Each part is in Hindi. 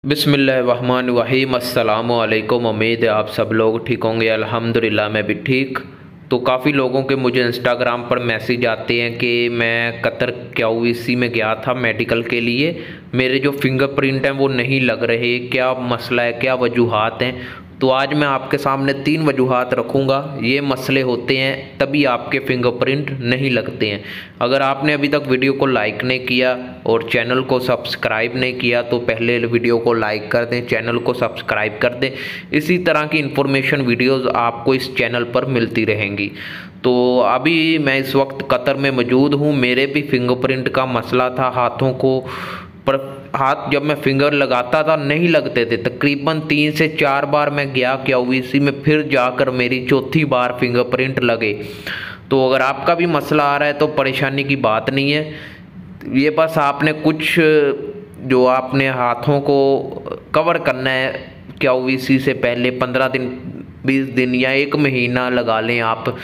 बिस्मिल्लाहिर्रहमानिर्रहीम अस्सलामुअलैकुम। उम्मीद है आप सब लोग ठीक होंगे। अल्हम्दुलिल्लाह मैं भी ठीक। तो काफ़ी लोगों के मुझे इंस्टाग्राम पर मैसेज आते हैं कि मैं कतर क्यूवीसी में गया था मेडिकल के लिए, मेरे जो फिंगरप्रिंट हैं वो नहीं लग रहे, क्या मसला है, क्या वजूहात हैं। तो आज मैं आपके सामने 3 वजूहात रखूँगा। ये मसले होते हैं तभी आपके फिंगरप्रिंट नहीं लगते हैं। अगर आपने अभी तक वीडियो को लाइक नहीं किया और चैनल को सब्सक्राइब नहीं किया तो पहले वीडियो को लाइक कर दें, चैनल को सब्सक्राइब कर दें। इसी तरह की इन्फॉर्मेशन वीडियोज़ आपको इस चैनल पर मिलती रहेंगी। तो अभी मैं इस वक्त कतर में मौजूद हूँ। मेरे भी फिंगरप्रिंट का मसला था हाथों को, पर हाथ जब मैं फिंगर लगाता था नहीं लगते थे। तकरीबन 3 से 4 बार मैं गया क्यूवीसी में, फिर जाकर मेरी चौथी बार फिंगरप्रिंट लगे। तो अगर आपका भी मसला आ रहा है तो परेशानी की बात नहीं है। ये बस आपने कुछ जो आपने हाथों को कवर करना है क्यूवीसी से पहले 15 दिन 20 दिन या 1 महीना लगा लें। आप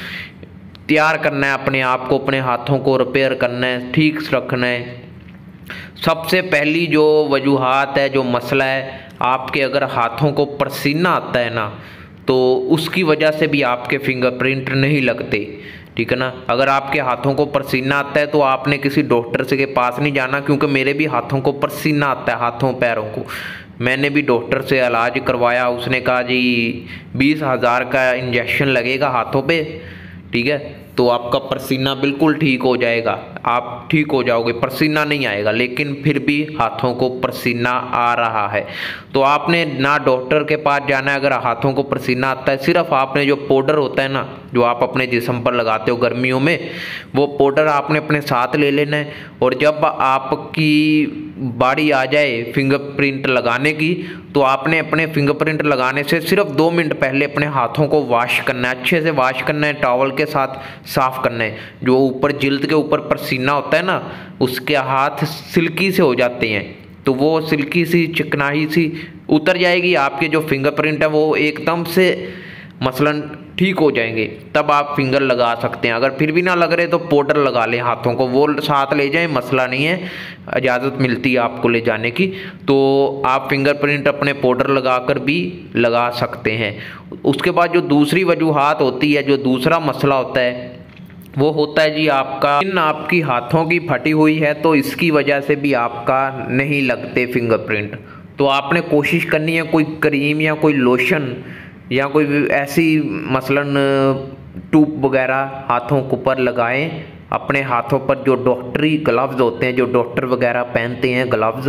तैयार करना है अपने आप को, अपने हाथों को रिपेयर करना है, ठीक रखना है। सबसे पहली जो वजूहात है, जो मसला है, आपके अगर हाथों को पसीना आता है ना तो उसकी वजह से भी आपके फिंगरप्रिंट नहीं लगते, ठीक है ना। अगर आपके हाथों को पसीना आता है तो आपने किसी डॉक्टर से के पास नहीं जाना, क्योंकि मेरे भी हाथों को पसीना आता है, हाथों पैरों को। मैंने भी डॉक्टर से इलाज करवाया, उसने कहा जी 20,000 का इंजेक्शन लगेगा हाथों पे, ठीक है, तो आपका पसीना बिल्कुल ठीक हो जाएगा, आप ठीक हो जाओगे, पसीना नहीं आएगा। लेकिन फिर भी हाथों को पसीना आ रहा है तो आपने ना डॉक्टर के पास जाना है। अगर हाथों को पसीना आता है, सिर्फ आपने जो पाउडर होता है ना, जो आप अपने जिस्म पर लगाते हो गर्मियों में, वो पाउडर आपने अपने साथ ले लेना है। और जब आपकी बारी आ जाए फिंगरप्रिंट लगाने की तो आपने अपने फिंगरप्रिंट लगाने से सिर्फ 2 मिनट पहले अपने हाथों को वॉश करना है, अच्छे से वॉश करना है, टॉवल के साथ साफ करना है। जो ऊपर जिल्द के ऊपर पसीना होता है ना, उसके हाथ सिल्की से हो जाते हैं, तो वो सिल्की सी चिकनाई सी उतर जाएगी, आपके जो फिंगरप्रिंट है वो एकदम से मसलन ठीक हो जाएंगे, तब आप फिंगर लगा सकते हैं। अगर फिर भी ना लग रहे तो पाउडर लगा लें हाथों को, वो साथ ले जाएं, मसला नहीं है, इजाज़त मिलती है आपको ले जाने की। तो आप फिंगरप्रिंट अपने पाउडर लगाकर भी लगा सकते हैं। उसके बाद जो दूसरी वजूहात होती है, जो दूसरा मसला होता है, वो होता है जी आपकी हाथों की फटी हुई है तो इसकी वजह से भी आपका नहीं लगते फिंगरप्रिंट। तो आपने कोशिश करनी है कोई क्रीम या कोई लोशन या कोई ऐसी मसलन ट्यूब वगैरह हाथों के ऊपर लगाएं। अपने हाथों पर जो डॉक्टरी ग्लव्स होते हैं, जो डॉक्टर वगैरह पहनते हैं, ग्लव्स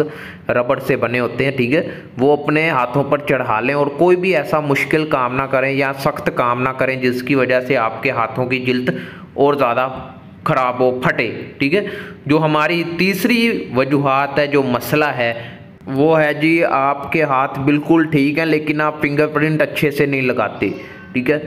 रबड़ से बने होते हैं, ठीक है, वो अपने हाथों पर चढ़ा लें। और कोई भी ऐसा मुश्किल काम ना करें या सख्त काम ना करें जिसकी वजह से आपके हाथों की जिल्द और ज़्यादा ख़राब हो, फटे, ठीक है। जो हमारी तीसरी वजूहात है, जो मसला है, वो है जी आपके हाथ बिल्कुल ठीक है लेकिन आप फिंगरप्रिंट अच्छे से नहीं लगाते, ठीक है।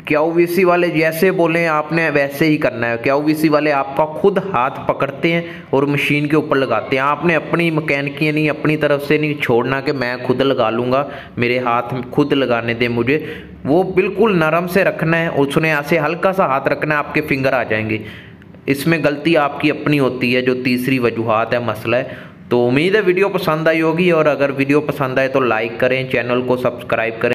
क्यूवीसी वाले जैसे बोले आपने वैसे ही करना है। क्यूवीसी वाले आपका खुद हाथ पकड़ते हैं और मशीन के ऊपर लगाते हैं। आपने अपनी मैकेनिकी नहीं, अपनी तरफ से नहीं छोड़ना कि मैं खुद लगा लूँगा, मेरे हाथ खुद लगाने दें मुझे। वो बिल्कुल नरम से रखना है, उसने ऐसे हल्का सा हाथ रखना है, आपके फिंगर आ जाएंगे। इसमें गलती आपकी अपनी होती है, जो तीसरी वजूहात है, मसला है। तो उम्मीद है वीडियो पसंद आई होगी, और अगर वीडियो पसंद आए तो लाइक करें, चैनल को सब्सक्राइब करें।